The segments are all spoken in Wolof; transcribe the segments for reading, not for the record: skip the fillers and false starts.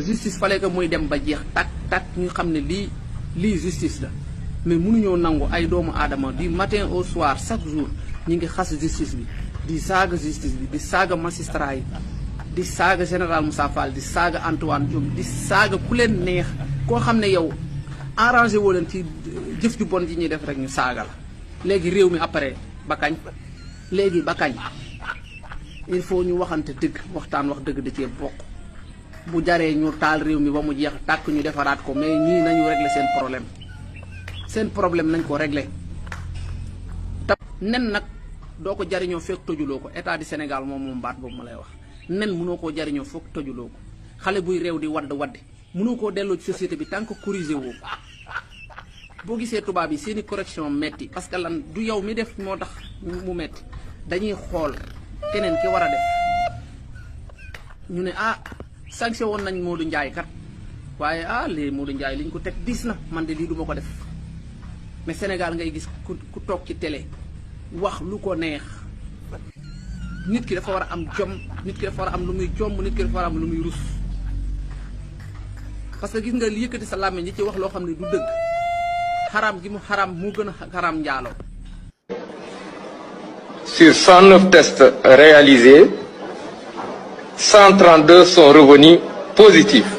justice fallait que muy dem ba jeex tak ñu xam ne lii justice la mais mënuñoo nangu ay doomu aadama du matin au soir chaque jour ñi ngi xas justice bi di saaga justice bi di saaga magistrat yi di saaga général Moussa Fall di saaga Antoine Diome di saaga ku leen neex koo xam ne yow arrangé woo leen ci jëf ju bon ji ñuy def rek ñu saaga la léegi réew mi après ba kañ léegi ba kañ il faut ñu waxante dëgg waxtaan wax dëgg da cee bokk bu jaree ñu taal réew mi ba mu jeex tàkk ñu defaraat ko mais ñii nañu régler seen problème nañ ko régler te nen nag doo ko jariñoo fekk tojuloo ko état du Sénégal moom baat boobu ma lay wax nen mënoo koo jariñoo fekk tojuloo ko xale buy réew di waddi mënoo koo delloo ci société bi tant que corrigé woo ko boo gisee tubaab yi seeni correction metti parce que lan du yow mi def moo tax mu metti dañuy xool keneen ki war a def ñu ne sanction woon nañ Modou Ndiaye kat waaye léegi Modou Ndiaye li ñu ko teg diis na man de lii duma ko def mais Sénégal ngay gis ku toog ci télé wax lu ko neex nit ki dafa war a am jom nit ki dafa war a am lu muy jomb nit ki dafa war a am lu muy rus parce que gis nga li yëkkati sa làmmiñ ñi ci wax loo xam ne du dëgg xaraam gi mu xaraam moo gën a xaraam njaaloo. Sur 109 tests réalisés, 132 sont revenus positifs.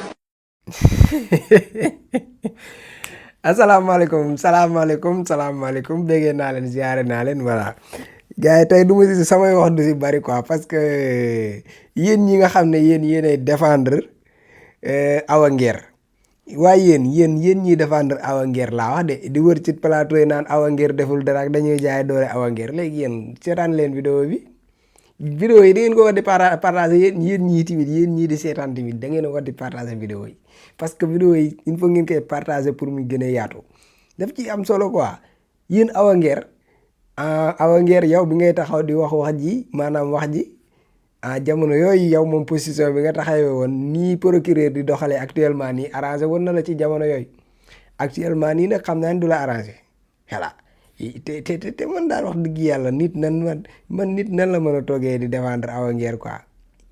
asalaamaaleykum salaamaaleykum déggee naa leen ziare naa leen voilà gars yi tey du ma si samay wax du si bari quoi parce que yéen ñi nga xam ne yéenay défendre Awa Nguer waaye yéen ñiy défendre Awa Nguer laa wax de di wër ci plateau yi naan Awa Nguer deful dara ak dañuy jaay doole Awa Nguer léegi yéen seetaan leen vidéo yi da ngeen ko war di partager yéen ñii tamit yéen ñii di seetaan tamit da ngeen a war di partager vidéo yi parce que vidéo yi il faut ngeen koy partager pour mu gën a yaatu daf ci am solo quoi yéen Awa Nguer yow bi ngay taxaw di wax ji maanaam wax ji jamono yooyu yow moom position bi nga taxawee woon nii procureur di doxalee actuellement nii arrangé woon na la ci jamono yooyu actuellement nii nag xam naa ne du la arrangé voilà te man daal wax dëgg yàlla nit nan la mën a toogee di défendre Awa Nguer quoi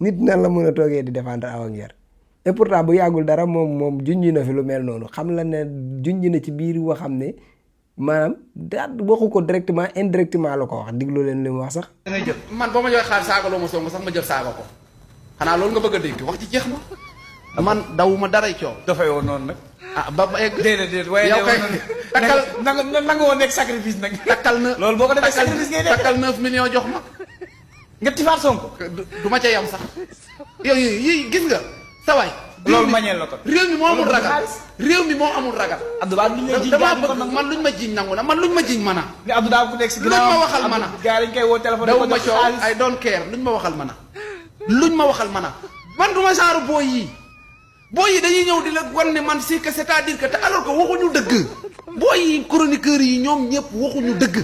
nit nan la mën a toogee di défendre Awa Nguer et pourtant bu yàggul dara moom junj na fi lu mel noonu xam la ne junj na ci biir wax xam ne maanaam daal waxu ko directement indirectement la ko wax diglu leen li mu wax sax. da ngay jël man boo ma joxee xaalis saagaloo ma Sonko sax ma jël saaga ko xanaa loolu nga bëgg a dégg wax ci jeex na man dawuma daray coow. dafay woon noonu nag. ba egg. déedéet waaye yow kay takkal nanga woon nekk sacrifice nag. takkal na loolu boo ko defee sacrifice ngay def takkal 9 millions jox ma. nga tifaat Sonko. du ma ca yam sax yow yi gis nga sa waay. loolu mañeel la ko. réew mi moo amul ragal réew mi moo amul ragal. Abdou Ba luñ lay jiñ damaa bëgg man luñ ma jiñ nangu na man luñ ma jiñ mën a. ne Abdou Ba ku nekk si ginnaaw luñ ma waxal mën a. gars yi dañ koy woo téléphone. daw ma coow I don't care luñ ma waxal mën a. luñ ma waxal mën a man du ma genre booy yi dañuy ñëw di la wan ne man c'est que c'est-à-dire que te alors que waxuñu dëgg booy yi chroniqueurs yi ñoom ñëpp waxuñu dëgg.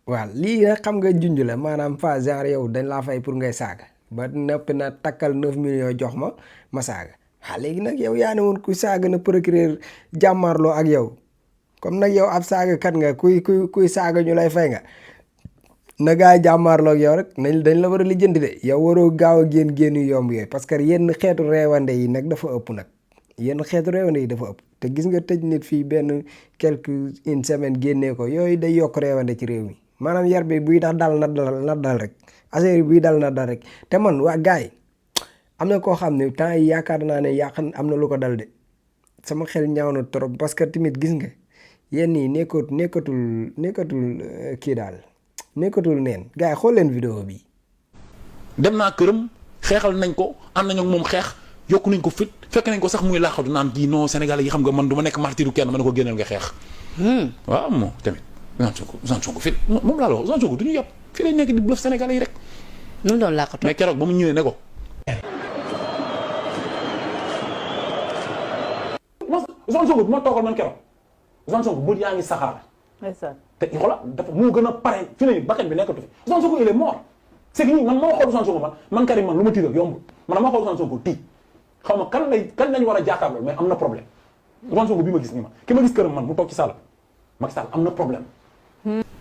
waaw lii nag xam nga junj la maanaam fa genre yow dañ laa fay pour ngay saaga ba noppi na takkal 9 millions jox ma saaga léegi nag yow yaa ne woon ku saaga na procureur jàmmarloo ak yow comme nag yow ab saaga kat nga kuy saaga ñu lay fay nga na gaa yi jàmmarloo ak yow rek dañ la war a lijjanti de yow waroo gaaw a génn yu yomb yooyu parce que yenn xeetu reewande yi nag dafa ëpp nag yenn xeetu reewande yi dafa ëpp te gis nga tëj nit fii benn une semaine génnee ko yooyu day yokk reewande ci réew mi maanaam yar bi buy tax dal na dal rek affaire buy dal na dal rek te man waa gars yi am na koo xam ne temps yi yaakaar naa ne am na lu ko dal de sama xel ñaaw na trop parce que tamit gis nga yenn yi nekkatul kii daal nekkatul neen gars yi xool leen vidéo bi. dem naa këram xeexal nañ ko ànd nañ ak moom xeex yokku nañ ko fit fekk nañ ko sax muy laaxatu naan kii non Sénégalais yi xam nga man du ma nekk martiru kenn ma ne ko génneel nga xeex. waaw moom tamit. Ousmane Sonko fit moom laa la wax Ousmane Sonko du ñu yàpp fii lay nekk di bluff Sénégalais yi rek. loolu doon làkkatu mais keroog ba mu ñëwee ne ko. Ousmane Sonko bu ma toogal man keroog Ousmane Sonko bët yaa ngi saxaar. te xoolal dafa moo gën a pare fi ne bakkan bi nekkatu fi Ousmane Sonko il est mort c'est que man ma xool Ousmane Sonko man Karim man lu ma tiital yombul man ma xool Ousmane Sonko tiit xaw ma kan lañ war a jàkkaarloo mais am na problème Ousmane Sonko bii ma gis nii ma ki ma gis këram man mu toog ci salle Macky Sall am na problème.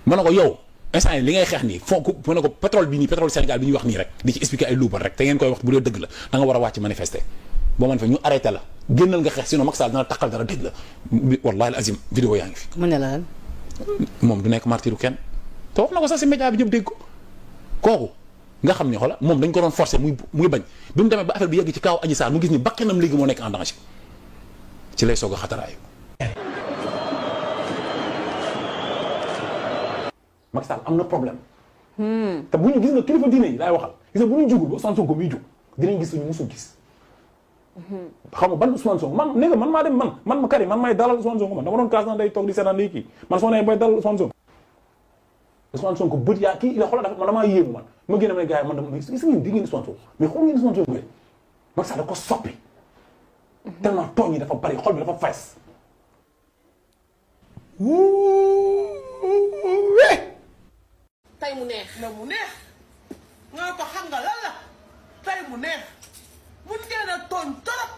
ma ne ko yow instant yi li ngay xeex nii foog mu ne ko pétrole bi nii pétrole Sénégal bi ñuy wax nii rek di ci expliquer ay luubal rek te ngeen koy wax bu dee dëgg la da nga war a wàcc manifester boo man fa ñu arrêté la génnal nga xeex sinon Macky Sall dina takkal dara dëgg la wallahi al azim vidéo yaa ngi fi. mu ne la lan. moom du nekk martiru kenn te wax na ko sax si média bi ñëpp dégg ko kooku nga xam ne xoola moom dañ ko doon forcer muy bañ bi mu demee ba affaire bi yegg ci kaw Adji Sarr mu gis ni bakkanam léegi moo nekk en danger ci lay soog a xataraayu. Macky Sall am na problème. te bu ñu gis nga kilifa diine yi laay waxal gis nga bu ñu jugul ba Ousmane Sonko muy jug dinañ gis suñu musul gis. xam nga ban Ousmane Sonko man nee nga man maa dem man ma Karim man may dalal Ousmane Sonko man dama doon kaas na day toog di seetaan day kii man soo nee bay dalal Ousmane Sonko. Ousmane Sonko bët yaa kii la xoolal dafa man damaa yéemu man ma génne ma ne gars yi man dama gis ngeen di ngeen Ousmane Sonko mais xool ngeen Ousmane Sonko bi Macky Sall da ko soppi. tellement tooñ yi dafa bari xol bi dafa fees. tey mu neex na mu neex nga ko xam nga lan la tey mu neex mun ngeen a tooñ torop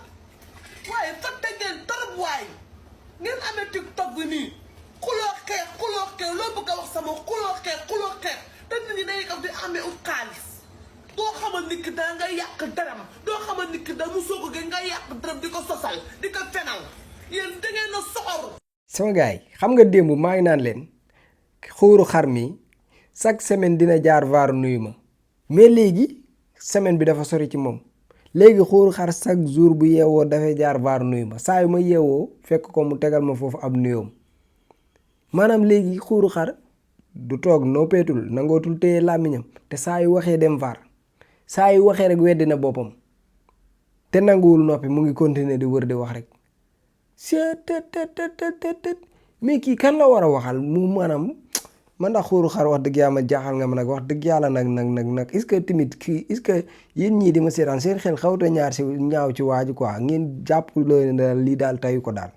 waaye fàtte ngeen torop waaye ngeen amee TikTok bi nii xuloo xeex loo bëgg a wax sama xuloo xeex te nit ñi day def di amee ut xaalis doo xamal nit ki da nga yàq daram doo xamal nit ki da mu soog a nga yàq daram di ko sosal di ko fenal yéen da ngeen a soxor. sama gars yi xam nga démb maa ngi naan leen xuuru xar mi chaque semaine dina jaar vaar nuyu ma mais léegi semaine bi dafa sori ci moom léegi xuuru xar chaque jour bu yeewoo dafay jaar vaar nuyu ma saa yu ma yeewoo fekk ko mu tegal ma foofu ab nuyoom maanaam léegi xuuru xar du toog noppeetul nangootul téye làmmiñam te saa yu waxee dem vaar saa yu waxee rek weddi na boppam te nanguwul noppi mu ngi continuer di wër di wax rek mais kii kan la war a waxal mu maanaam man ndax xuuru xar wax dëgg yàlla jaaxal nga ma nag wax dëgg yàlla nag est-ce que tamit kii est-ce que yéen ñii di ma seetaan seen xel xawta ñaaw ci waaju quoi ngeen jàpp leen daal lii daal tayu ko daal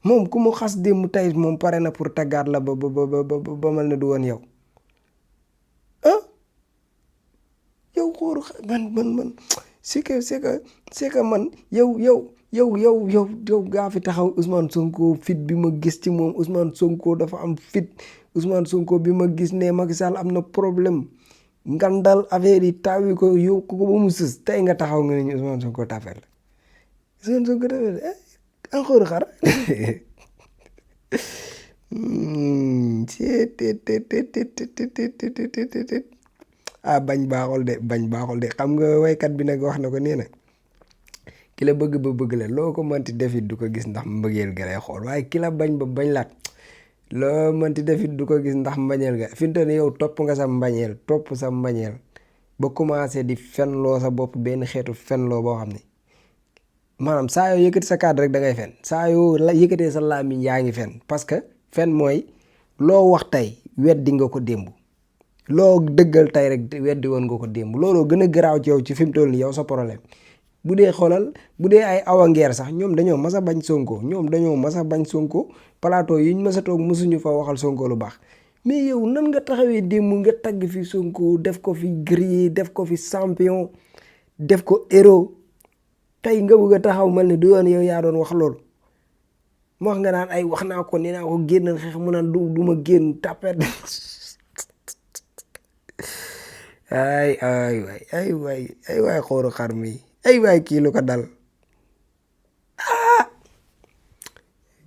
moom ku mu xas démb tey moom pare na pour taggaat la ba mal na du woon yow yow xuuru xar man c'est que man yow gaa fi taxaw Ousmane Sonko fit bi ma gis ci moom Ousmane Sonko dafa am fit Ousmane Sonko bi ma gis ne Macky Sall am na problème ngandal affaire yi taw yi ko yóbbu ko ba mu sës tey nga taxaw nga ne ñu Ousmane Sonko tafel la Ousmane Sonko tafel an xuuru xar bañ baaxul de xam nga waykat bi nag wax na ko nee na ki la bëgg ba bëgg la loo ko mënti defit du ko gis ndax mbëggeel ga lay xool waaye ki la bañ ba bañ laat loo mënti defit du ko gis ndax mbañeel ga fi mu toll nii yow topp sa mbañeel ba commencé di fenloo sa bopp benn xeetu fenloo boo xam ne maanaam saa yoo yëkkati sa kàddu rek da ngay fen saa yoo la yëkkatee sa làmmiñ yaa ngi fen parce que fen mooy loo wax tey weddi nga ko démb loo dëggal tey rek weddi woon nga ko démb looloo gën a garaaw ci yow ci fi mu toll nii yow sa problème bu dee xoolal bu dee ay awangeer sax ñoom dañoo mas a bañ Sonko plateau yi ñu mas a toog mosuñu fa waxal Sonko lu baax mais yow nan nga taxawee démb nga tagg fi Sonko def ko fi guerrier def ko fi champion def ko héros tey nga bëgg a taxaw mel ni du yoon yow yaa doon wax loolu mu wax nga naan ay wax naa ko nee naa ko génn xeex mu naan du ma génn tapet ay waay xóoru xar mi ay waay kii lu ko dal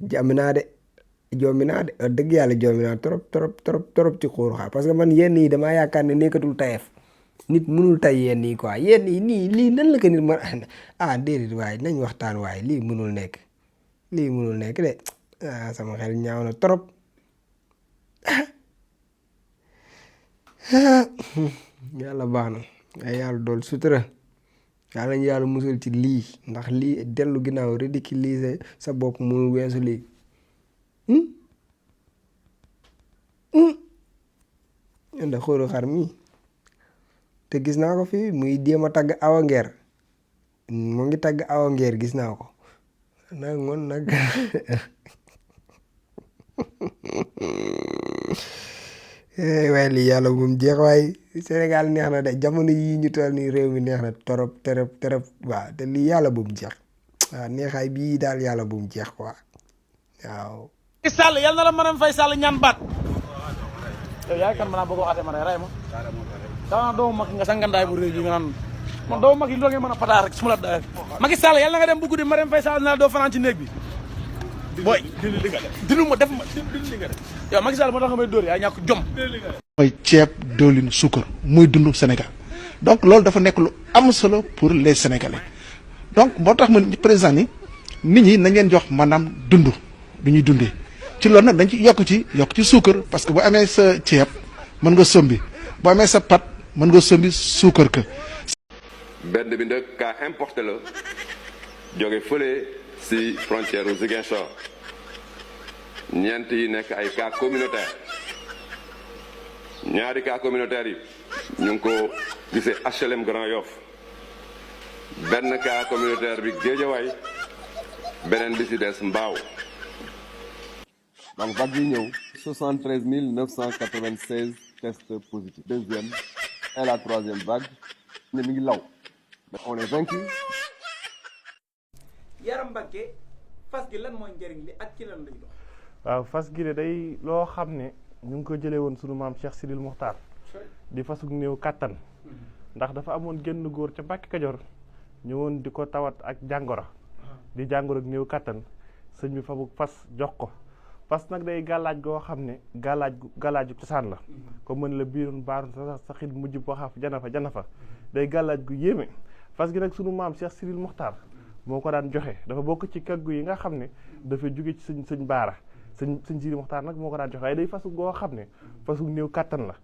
jàmmi naa de wax dëgg yàlla joomi naa trop ci xóoru xar parce que man yenn yi damaa yaakaar ne nekkatul tayef nit mënul tay yenn yi quoi yenn yi nii lii nan la ko nit mën déedéet waaye nañ waxtaan waaye lii mënul nekk de sama xel ñaaw na trop yàlla baax na ay yàlla dool sutura yàlla ñu yàlla musul ci lii ndax lii dellu ginnaaw ridiculiser sa bopp mënul weesu lii ndax xóoru xar mi te gis naa ko fii muy jéem a tagg Awa Ngeer mu ngi tagg Awa Ngeer gis naa ko nag moom nag waaye lii yàlla bu mu jeex waaye Sénégal neex na de jamono yii ñu toll nii réew mi neex na torop waaw te lii yàlla bu mu jeex waaw neexaay bii daal yàlla bu mu jeex quoi waaw Sall yal na la Marème Faye Sall ñaan baat yow yaay kan mën a bëgg waxate ma ray ma dama doomu mag nga sa ngandaay bu réew bi nga naan man doomu mag yi lu ngeen mën a pataar rek su ma la daay Macky Sall yal na nga dem bu guddi Marème Faye Sall na la doo fanaan ci néeg bi booy dinu ma def ma li nga def yow Macky Sall moo tax nga may dóor yaa ñàkk jom mooy ceeb diwlin suukar muy dund Sénégal donc loolu dafa nekk lu am solo pour les Sénégalais donc moo tax man président ni nit ñi nañ leen jox maanaam dund du ñuy dundee ci loolu nag dañ ci yokk ci suukar parce que boo amee sa ceeb mën nga sombi boo amee sa pat mën nga sombi suukar ka benn bi nag cas importé la jóge fële si frontière u Ziguinchor ñeent yi nekk ay cas communautaire ñaari cas communautaire yi ñu ngi ko gisee HLM Grand Yoff benn cas communautaire bi Guédiawaye beneen bi si des Mbao. donc vague yi ñëw 73 996 tests positifs deuxième et la troisième vague ne mi ngi law on est vaincu. Yaram Mbacké fas gi lan mooy njëriñ li ak ci lan lay dox. waaw fas gi de day loo xam ne ñu ngi ko jëlee woon sunu maam Cheikh Sidil Mokhtar di fasug néew kàttan ndax dafa amoon génn góor ca Mbàkke Kajoor ñëwoon di ko tawat ak jàngoro di jàngoro ak néew kàttan sëñ bi fabug fas jox ko fas nag day gàllaaj goo xam ne gàllaaju cosaan la ko mën la biirun baaru sa xit mujj boo xaaf jana fa day gàllaaj gu yéeme fas gi nag sunu maam Cheikh Sidil Mokhtar moo ko daan joxe dafa bokk ci kaggu yi nga xam ne dafa jóge ci sëñ baara sëñ Sidil Mokhtar nag moo ko daan joxe waaye day fasu goo xam ne fasu néew kàttan la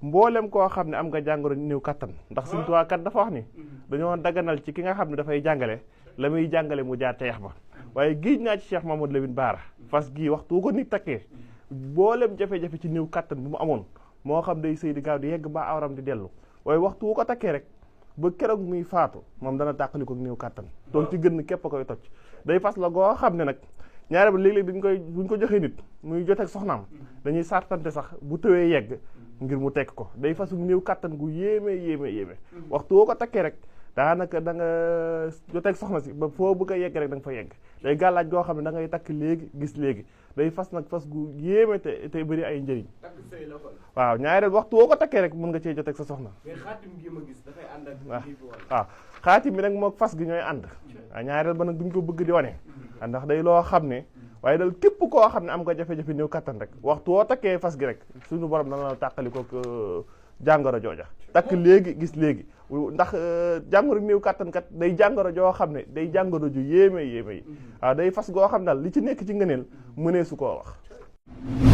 mboolem koo xam ne am nga jàngoro néew kàttan ndax Sëñ Tuubaa kat dafa wax ni dañoo daganal ci ki nga xam ne dafay jàngale la muy jàngale mu jaar teex ba waaye géej naa ci Cheikh Mamadou Lamine Bara fas gii waxtu ko nit takkee mboolem jafe-jafe ci néew kàttan bu mu amoon moo xam day sëy di gaaw di yegg ba awram di dellu waaye waxtu wu ko takkee rek ba keroog muy faatu moom dana tàqali ko néew kàttan donc ci gën képp a koy toj day fas la goo xam ne nag ñaare ba léeg-léeg buñ ko joxee nit muy joteeg soxnaam dañuy sartante sax bu tëwee yegg ngir mu tekk ko day fasu néew kàttan gu yéeme waxtu woo ko takkee rek daanaka da nga joteeg soxna si ba foo bëgg a yegg rek da nga fa yegg day gàllaaj goo xam ne da ngay takk léegi gis léegi day fas nag fas gu yéeme te bëri ay njëriñ waaw ñaareel waxtu woo ko takkee rek mën nga cee joteeg sa soxna waaw xaatim bi nag moo fas gi ñooy ànd waaw ñaareel ba nag duñ ko bëgg di wane ndax day loo xam ne waaye dal képp koo xam ne am nga jafe-jafe néew kattan rek waxtu woo takkee fas gi rek suñu borom dana la tàqali ko jàngoro jooja takk léegi gis léegi ndax jàngoro néew kattan kat day jàngoro joo xam ne day jàngoro ju yéeme yi waaw day fas goo xam daal li ci nekk ci ngëneel mënee su koo wax